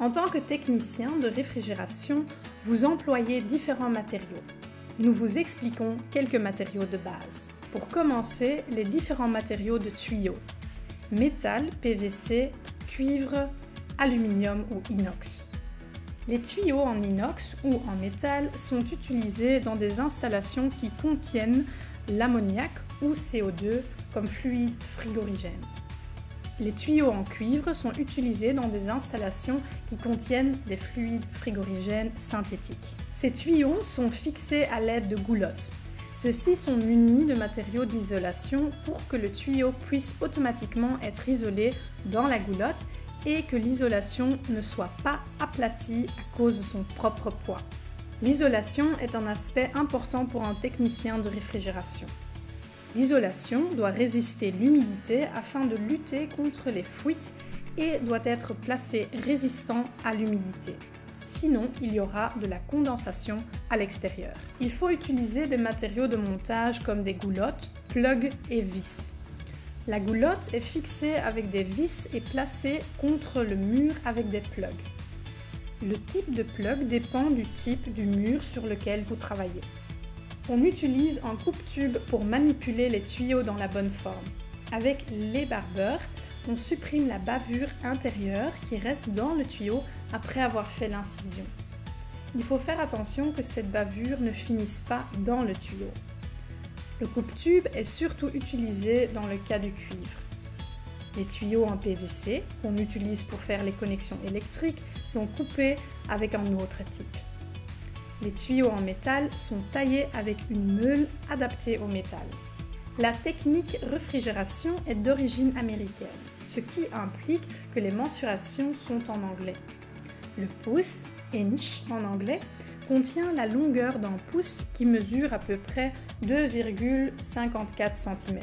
En tant que technicien de réfrigération, vous employez différents matériaux. Nous vous expliquons quelques matériaux de base. Pour commencer, les différents matériaux de tuyaux. Métal, PVC, cuivre, aluminium ou inox. Les tuyaux en inox ou en métal sont utilisés dans des installations qui contiennent l'ammoniac ou CO2 comme fluide frigorigène. Les tuyaux en cuivre sont utilisés dans des installations qui contiennent des fluides frigorigènes synthétiques. Ces tuyaux sont fixés à l'aide de goulottes. Ceux-ci sont munis de matériaux d'isolation pour que le tuyau puisse automatiquement être isolé dans la goulotte et que l'isolation ne soit pas aplatie à cause de son propre poids. L'isolation est un aspect important pour un technicien de réfrigération. L'isolation doit résister l'humidité afin de lutter contre les fuites et doit être placée résistant à l'humidité. Sinon, il y aura de la condensation à l'extérieur. Il faut utiliser des matériaux de montage comme des goulottes, plugs et vis. La goulotte est fixée avec des vis et placée contre le mur avec des plugs. Le type de plug dépend du type du mur sur lequel vous travaillez. On utilise un coupe-tube pour manipuler les tuyaux dans la bonne forme. Avec les barbeurs, on supprime la bavure intérieure qui reste dans le tuyau après avoir fait l'incision. Il faut faire attention que cette bavure ne finisse pas dans le tuyau. Le coupe-tube est surtout utilisé dans le cas du cuivre. Les tuyaux en PVC, qu'on utilise pour faire les connexions électriques, sont coupés avec un autre type. Les tuyaux en métal sont taillés avec une meule adaptée au métal. La technique réfrigération est d'origine américaine, ce qui implique que les mensurations sont en anglais. Le pouce, inch en anglais, contient la longueur d'un pouce qui mesure à peu près 2,54 cm.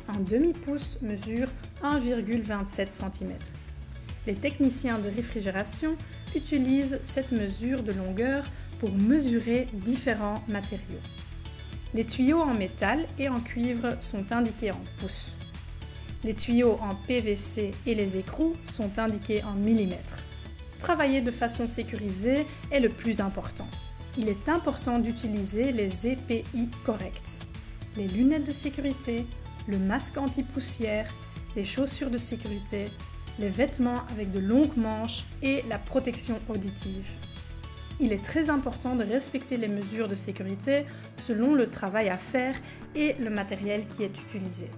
Un demi-pouce mesure 1,27 cm. Les techniciens de réfrigération utilisent cette mesure de longueur pour mesurer différents matériaux. Les tuyaux en métal et en cuivre sont indiqués en pouces. Les tuyaux en PVC et les écrous sont indiqués en millimètres. Travailler de façon sécurisée est le plus important. Il est important d'utiliser les EPI corrects. Les lunettes de sécurité, le masque anti-poussière, les chaussures de sécurité, les vêtements avec de longues manches et la protection auditive. Il est très important de respecter les mesures de sécurité selon le travail à faire et le matériel qui est utilisé.